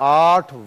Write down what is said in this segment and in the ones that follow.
8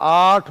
8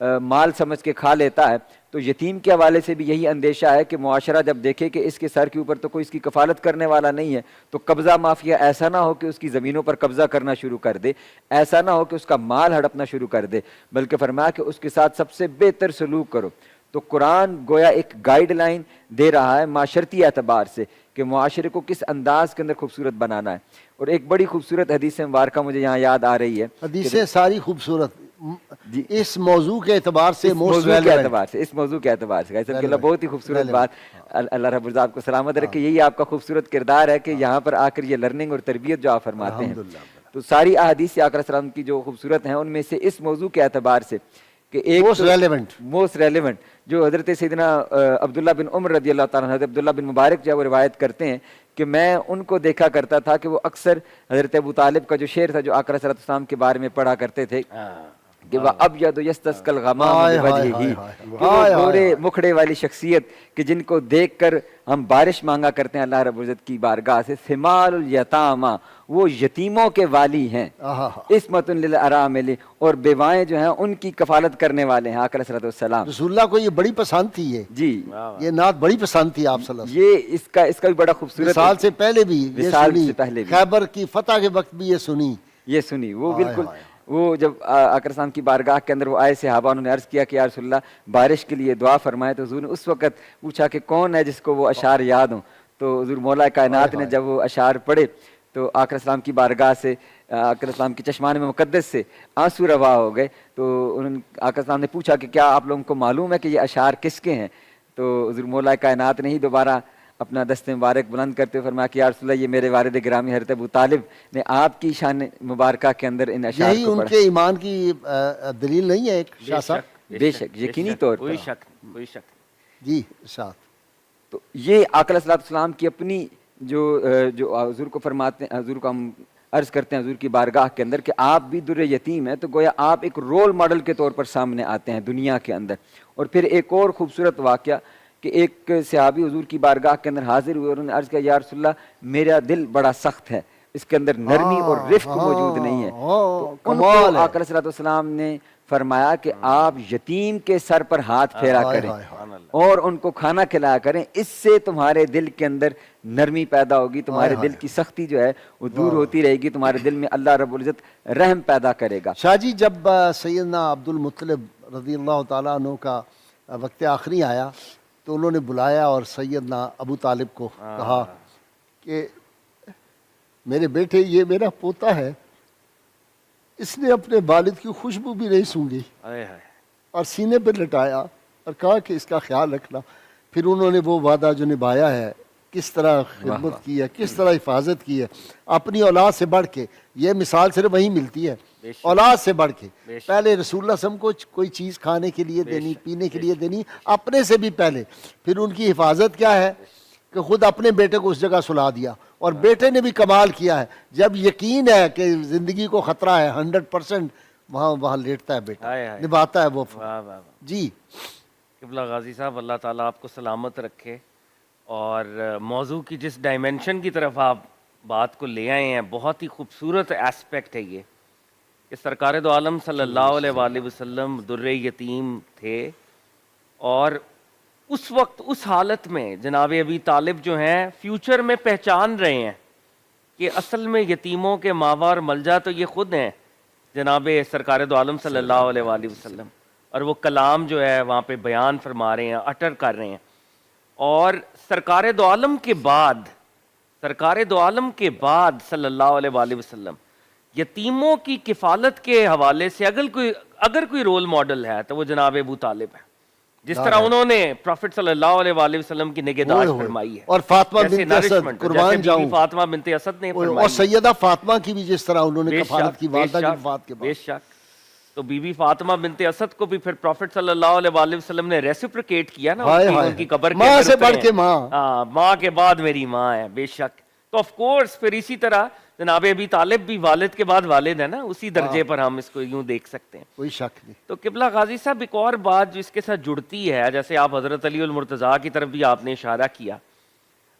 مال سمجھ کے کھا لیتا ہے، تو یتیم کے حوالے سے بھی یہی اندیشہ ہے کہ معاشرہ جب دیکھے کہ اس کے سر کے اوپر تو کوئی اس کی کفالت کرنے والا نہیں ہے، تو قبضہ مافیا ایسا نہ ہو کہ اس کی زمینوں پر قبضہ کرنا شروع کر دے، ایسا نہ ہو کہ اس کا مال ہڑپنا شروع کر دے، بلکہ فرمایا کہ اس کے ساتھ سب سے بہتر سلوک کرو۔ تو قرآن گویا ایک گائیڈ لائن دے رہا ہے معاشرتی اعتبار سے کہ معاشرے کو کس انداز کے اندر خوبصورت بنانا ہے۔ اور ایک بڑی خوبصورت حدیث مبارکہ مجھے یہاں یاد آ رہی ہے، حدیثیں ساری خوبصورت جی، اس موضوع کے اعتبار سے اس موسٹ موضوع کے ریلیونٹ. اعتبار سے، اس موضوع کے اعتبار سے سب کے اللہ بہت ہی خوبصورت Relevant. بات، اللہ رب العزت آپ کو سلامت رکھے، یہی آپ کا خوبصورت کردار ہے کہ یہاں پر آ کر یہ لرننگ اور تربیت جو آپ فرماتے ہیں۔ الحمدللہ. تو ساری احادیث آقا صلی اللہ علیہ وسلم کی جو خوبصورت ہیں ان میں سے اس موضوع کے اعتبار سے کہ ایک موسٹ ریلیونٹ جو حضرت سیدنا عبداللہ بن عمر رضی اللہ تعالیٰ عنہ، حضرت عبداللہ بن مبارک جو وہ روایت کرتے ہیں کہ میں ان کو دیکھا کرتا تھا کہ وہ اکثر حضرت ابو طالب کا جو شعر تھا جو آقا صلی اللہ علیہ وسلم کے بارے میں پڑھا کرتے تھے کہ وہ ابیض یستسقی الغمام بوجہہ، کہ وہ گورے مکھڑے والی شخصیت کہ جن کو دیکھ کر ہم بارش مانگا کرتے ہیں اللہ رب العزت کی بارگاہ سے، ثمال الیتاما، وہ یتیموں کے والی ہیں، عصمت للارامل، اور بیوائیں جو ہیں ان کی کفالت کرنے والے ہیں آقا علیہ السلام۔ رسول اللہ کو یہ بڑی پسند تھی، جی یہ نعت بڑی پسند تھی آپ صلی اللہ علیہ یہ اس کا بھی بڑا خوبصورت، وصال سے پہلے بھی یہ وصال سنی، سے پہلے بھی، خیبر کی فتح کے وقت بھی یہ سنی، یہ سنی وہ بالکل۔ وہ جب آقا السلام کی بارگاہ کے اندر وہ آئے صحابہ، انہوں نے عرض کیا کہ یا رسول اللہ بارش کے لیے دعا فرمائے، تو حضور نے اس وقت پوچھا کہ کون ہے جس کو وہ اشعار یاد ہوں، تو حضور مولا کائنات نے جب وہ اشعار پڑھے تو آقا السلام کی بارگاہ سے، آقا السلام کی چشمان میں مقدس سے آنسو روا ہو گئے۔ تو انہوں نے آقا السلام نے پوچھا کہ کیا آپ لوگوں کو معلوم ہے کہ یہ اشعار کس کے ہیں؟ تو حضور مولا کائنات نے ہی دوبارہ اپنا دست مبارک بلند کرتے ہوئے فرمایا کہ یا رسول اللہ یہ میرے والد گرامی حضرت ابو طالب نے آپ کی شان مبارکہ کے اندر ان اشعار یہی کو ان پڑھا۔ کے ایمان کی دلیل نہیں ہے ایک شاہ صاحب؟ بے شک یقینی طور پر، کوئی شک جی ارشاد۔ تو یہ آقا علیہ السلام کی اپنی جو حضور کو فرماتے ہیں، حضور کو ہم عرض کرتے ہیں حضور کی بارگاہ کے اندر کہ آپ بھی در یتیم ہیں، تو گویا آپ ایک رول ماڈل کے طور پر سامنے آتے ہیں دنیا کے اندر۔ اور پھر ایک اور خوبصورت واقعہ کہ ایک صحابی حضور کی بارگاہ کے اندر حاضر ہوئے اور انہوں نے عرض کیا یا رسول اللہ میرا دل بڑا سخت ہے، اس کے اندر نرمی اور رفق موجود نہیں ہے۔ تو ان کو آقا علیہ السلام نے فرمایا کہ آپ یتیم کے سر پر ہاتھ پھیرا کریں اور ان کو کھانا کھلایا کریں، اس سے تمہارے دل کے اندر نرمی پیدا ہوگی، تمہارے دل کی سختی جو ہے وہ دور ہوتی رہے گی، تمہارے دل میں اللہ رب العزت رحم پیدا کرے گا۔ شاہ جی جب سیدنا عبد المطلب رضی اللہ تعالیٰ عنہ کا وقت آخری آیا تو انہوں نے بلایا اور سیدنا ابو طالب کو کہا کہ میرے بیٹے یہ میرا پوتا ہے، اس نے اپنے والد کی خوشبو بھی نہیں سونگھی، اور سینے پہ لٹایا اور کہا کہ اس کا خیال رکھنا۔ پھر انہوں نے وہ وعدہ جو نبھایا ہے، کس طرح خدمت کی ہے، کس طرح حفاظت کی ہے اپنی اولاد سے بڑھ کے، یہ مثال صرف وہی ملتی ہے، اولاد سے بڑھ کے۔ پہلے رسول اللہ صلی اللہ علیہ وسلم کو کوئی چیز کھانے کے لیے دینی، پینے کے لیے دینی، اپنے سے بھی پہلے۔ پھر ان کی حفاظت کیا ہے کہ خود اپنے بیٹے کو اس جگہ سلا دیا، اور بیٹے نے بھی کمال کیا ہے، جب یقین ہے کہ زندگی کو خطرہ ہے 100%، وہاں لیٹتا ہے بیٹا، نبھاتا ہے وہ۔ جی قبلہ غازی صاحب اللہ تعالیٰ آپ کو سلامت رکھے، اور موضوع کی جس ڈائمنشن کی طرف آپ بات کو لے آئے ہیں بہت ہی خوبصورت ایسپیکٹ ہے یہ کہ سرکار دو عالم صلی اللہ علیہ وآلہ وسلم در یتیم تھے، اور اس وقت اس حالت میں جناب ابی طالب جو ہیں فیوچر میں پہچان رہے ہیں کہ اصل میں یتیموں کے ماوا اور ملجا تو یہ خود ہیں جناب سرکار دو عالم صلی اللہ علیہ وآلہ وسلم، اور وہ کلام جو ہے وہاں پہ بیان فرما رہے ہیں، اٹر کر رہے ہیں۔ اور سرکار دو عالم کے بعد صلی اللہ علیہ وآلہ وسلم یتیموں کی کفالت کے حوالے سے اگر کوئی رول ماڈل ہے تو وہ جناب ابو طالب ہے، جس طرح انہوں نے پروفٹ صلی اللہ علیہ وآلہ وسلم کی نگہداشت فرمائی ہے، اور فاطمہ جیسے بنت اسد nourishment، قربان جیسے جاؤں، بیوی فاطمہ بنت اسد نے اور فرمائی ہے۔ سیدہ فاطمہ کی بھی جس طرح انہوں نے بے کفالت شک، کی بے والدہ کی شک، وفات کے بے بعد۔ شک۔ تو بی بی فاطمہ بنت اسد کو بھی پھر پروفٹ صلی اللہ علیہ وآلہ وسلم نے ریسیپریکیٹ کیا نا، ان کی قبر کے ماں اندر سے بڑھ اترے کے ہیں۔ ماں، ہاں، ماں کے بعد میری ماں ہے، بے شک۔ تو آف کورس پھر اسی طرح جناب ابی طالب بھی والد کے بعد والد ہے نا، اسی درجے پر ہم اس کو یوں دیکھ سکتے ہیں۔ کوئی شک نہیں۔ تو قبلہ غازی صاحب ایک اور بات جو اس کے ساتھ جڑتی ہے، جیسے آپ حضرت علی المرتضیٰ کی طرف بھی آپ نے اشارہ کیا،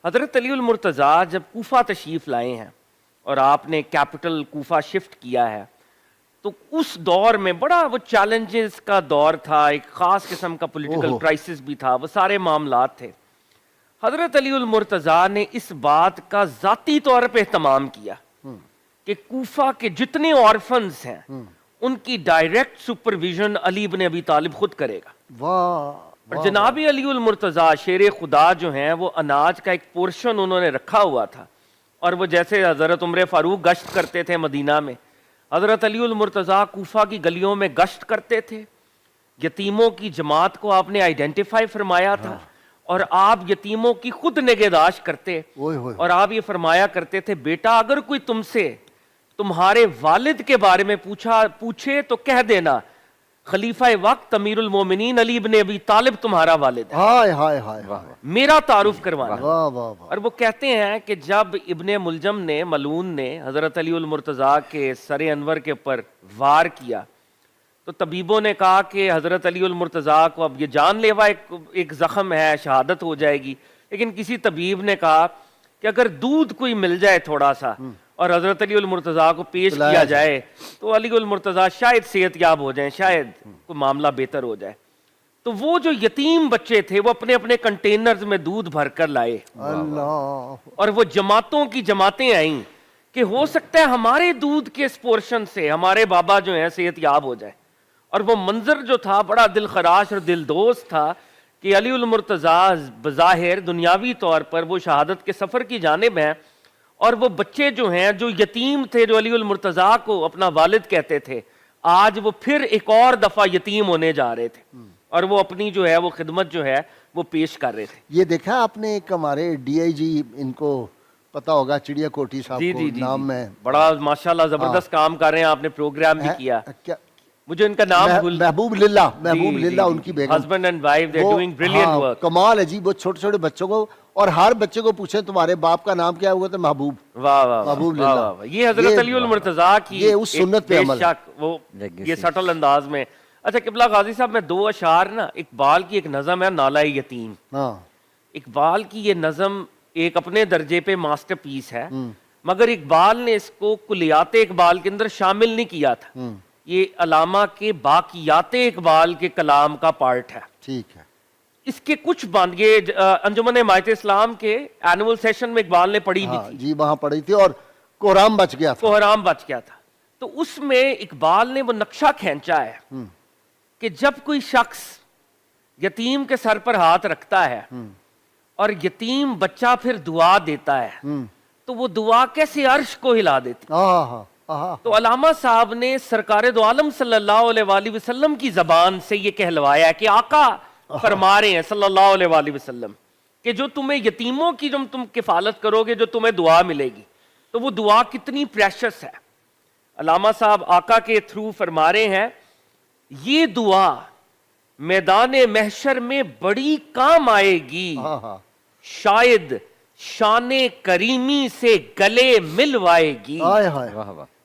حضرت علی المرتضیٰ جب کوفہ تشریف لائے ہیں اور آپ نے کیپٹل کوفہ شفٹ کیا ہے، تو اس دور میں بڑا وہ چیلنجز کا دور تھا, ایک خاص قسم کا پولیٹیکل کرائسس بھی تھا, وہ سارے معاملات تھے. حضرت علی المرتضیٰ نے اس بات کا ذاتی طور پہ اہتمام کیا کہ کوفہ کے جتنے آرفنز ہیں ان کی ڈائریکٹ سپرویژن علی بن ابی طالب خود کرے گا. واہ. اور جناب علی المرتضیٰ شیر خدا جو ہیں وہ اناج کا ایک پورشن انہوں نے رکھا ہوا تھا, اور وہ جیسے حضرت عمر فاروق گشت کرتے تھے مدینہ میں, حضرت علی المرتضیٰ کوفہ کی گلیوں میں گشت کرتے تھے. یتیموں کی جماعت کو آپ نے آئیڈینٹیفائی فرمایا تھا, اور آپ یتیموں کی خود نگہداشت کرتے, اور آپ یہ فرمایا کرتے تھے بیٹا اگر کوئی تم سے تمہارے والد کے بارے میں پوچھے تو کہہ دینا خلیفہ وقت امیر المومنین علی بن ابی طالب تمہارا والد ہے, ہائے ہائے ہائے, میرا تعارف کروانا. واہ واہ واہ. اور وہ کہتے ہیں کہ جب ابن ملجم نے ملعون نے حضرت علی المرتضیٰ کے سر انور کے اوپر وار کیا تو طبیبوں نے کہا کہ حضرت علی المرتضیٰ کو اب یہ جان لیوا ایک زخم ہے, شہادت ہو جائے گی. لیکن کسی طبیب نے کہا کہ اگر دودھ کوئی مل جائے تھوڑا سا اور حضرت علی المرتضیٰ کو پیش کیا جائے تو علی المرتضیٰ شاید صحت یاب ہو جائیں, شاید کوئی معاملہ بہتر ہو جائے. تو وہ جو یتیم بچے تھے وہ اپنے اپنے کنٹینرز میں دودھ بھر کر لائے, اللہ. اور وہ جماعتوں کی جماعتیں آئیں کہ ہو سکتا ہے ہمارے دودھ کے اس پورشن سے ہمارے بابا جو ہیں صحت یاب ہو جائے. اور وہ منظر جو تھا بڑا دل خراش اور دل دوست تھا کہ علی المرتضیٰ بظاہر دنیاوی طور پر وہ شہادت کے سفر کی جانب ہیں, اور وہ بچے جو ہیں جو یتیم تھے جو علی المرتضیٰ کو اپنا والد کہتے تھے, آج وہ پھر ایک اور دفعہ یتیم ہونے جا رہے تھے, اور وہ اپنی جو ہے وہ خدمت جو ہے وہ پیش کر رہے تھے. یہ دیکھا آپ نے ایک ہمارے ڈی آئی جی, ان کو پتا ہوگا, چڑیا کوٹی صاحب کو نام ہے, بڑا ماشاءاللہ زبردست کام کر رہے ہیں, آپ نے پروگرام بھی کیا. کیا مجھے ان کا نام محبوب للہ ان کی بیگم, husband and wife they doing brilliant work. کمال ہے جی. وہ چھوٹے چھوٹے بچوں کو, اور ہر بچے کو پوچھیں تمہارے باپ کا نام کیا ہوا تو محبوب. واہ واہ محبوب واہ للہ. واہ. یہ حضرت علی المرتضیٰ کی یہ اس سنت پہ عمل, وہ یہ سٹل انداز میں. اچھا قبلہ غازی صاحب, میں دو اشعار نا, اقبال کی ایک نظم ہے نالہ یتیم. اقبال کی یہ نظم ایک اپنے درجے پہ ماسٹر پیس ہے, مگر اقبال نے اس کو کلیات اقبال کے اندر شامل نہیں کیا تھا. یہ علامہ کے باقیات اقبال کے کلام کا پارٹ ہے. ٹھیک ہے. اس کے کچھ باندھ, یہ انجمن حمایت اسلام کے اینول سیشن میں اقبال نے پڑھی بھی تھی جی, وہاں پڑھی تھی, اور کوہرام بچ گیا تھا. کوہرام بچ گیا تھا. تو اس میں اقبال نے وہ نقشہ کھینچا ہے کہ جب کوئی شخص یتیم کے سر پر ہاتھ رکھتا ہے اور یتیم بچہ پھر دعا دیتا ہے تو وہ دعا کیسے عرش کو ہلا دیتی. تو علامہ صاحب نے سرکار دو عالم صلی اللہ علیہ وآلہ وسلم کی زبان سے یہ کہلوایا کہ آقا فرما رہے ہیں صلی اللہ علیہ وآلہ وسلم کہ جو تمہیں یتیموں کی جو تم کفالت کرو گے, جو تمہیں دعا ملے گی, تو وہ دعا کتنی پریشس ہے. علامہ صاحب آقا کے تھرو فرما رہے ہیں یہ دعا میدان محشر میں بڑی کام آئے گی, شاید شان کریمی سے گلے ملوائے گی,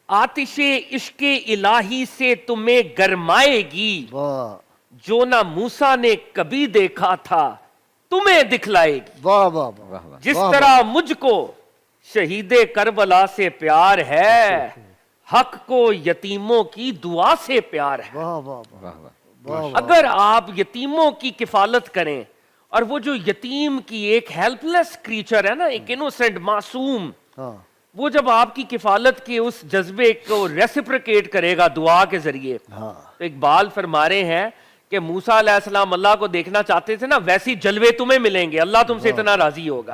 آتش عشق الہی سے تمہیں گرمائے گی, جو نہ موسیٰ نے کبھی دیکھا تھا تمہیں دکھلائے گی. جس طرح مجھ کو شہید کربلا سے پیار ہے, حق کو یتیموں کی دعا سے پیار ہے. اگر آپ یتیموں کی کفالت کریں, اور وہ جو یتیم کی ایک ہیلپ لیس کریچر ہے نا, ایک انوسنٹ معصوم, وہ جب آپ کی کفالت کے اس جذبے کو ریسپریکیٹ کرے گا دعا کے ذریعے, تو اقبال فرما رہے ہیں کہ موسیٰ علیہ السلام اللہ کو دیکھنا چاہتے تھے نا, ویسی جلوے تمہیں ملیں گے, اللہ تم سے اتنا راضی ہوگا.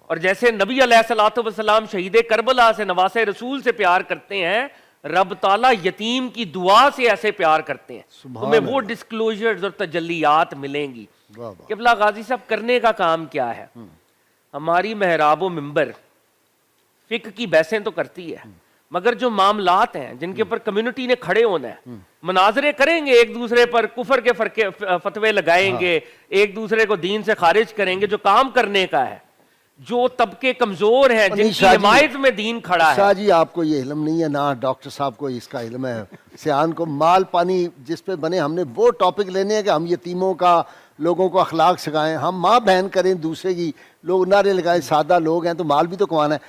اور جیسے نبی علیہ السلام شہید کربلا سے نواسہ رسول سے پیار کرتے ہیں, رب تعالیٰ یتیم کی دعا سے ایسے پیار کرتے ہیں, تمہیں وہ ڈسکلوجرز اور تجلیات ملیں گی. قبلہ غازی صاحب کرنے کا کام کیا ہے؟ ہماری محراب و منبر فقہ کی بحثیں تو کرتی ہے, مگر جو معاملات ہیں جن کے اوپر کمیونٹی نے کھڑے ہونا ہے, مناظرے کریں گے ایک دوسرے پر, کفر کے فتوے لگائیں گے, ایک دوسرے کو دین سے خارج کریں گے, جو کام کرنے کا ہے, جو طبقے کمزور ہیں جن کی حمایت میں دین کھڑا ہے. شاہ جی آپ کو یہ علم نہیں ہے, نہ ڈاکٹر صاحب کو اس کا علم ہے. سیان کو مال پانی جس پہ بنے, ہم نے وہ ٹاپک لینے ہیں کہ ہم یتیموں کا, لوگوں کو اخلاق سکھائیں, ہم ماں بہن کریں دوسرے کی, لوگ نعرے لگائیں, سادہ لوگ ہیں تو مال بھی تو کمانا ہے.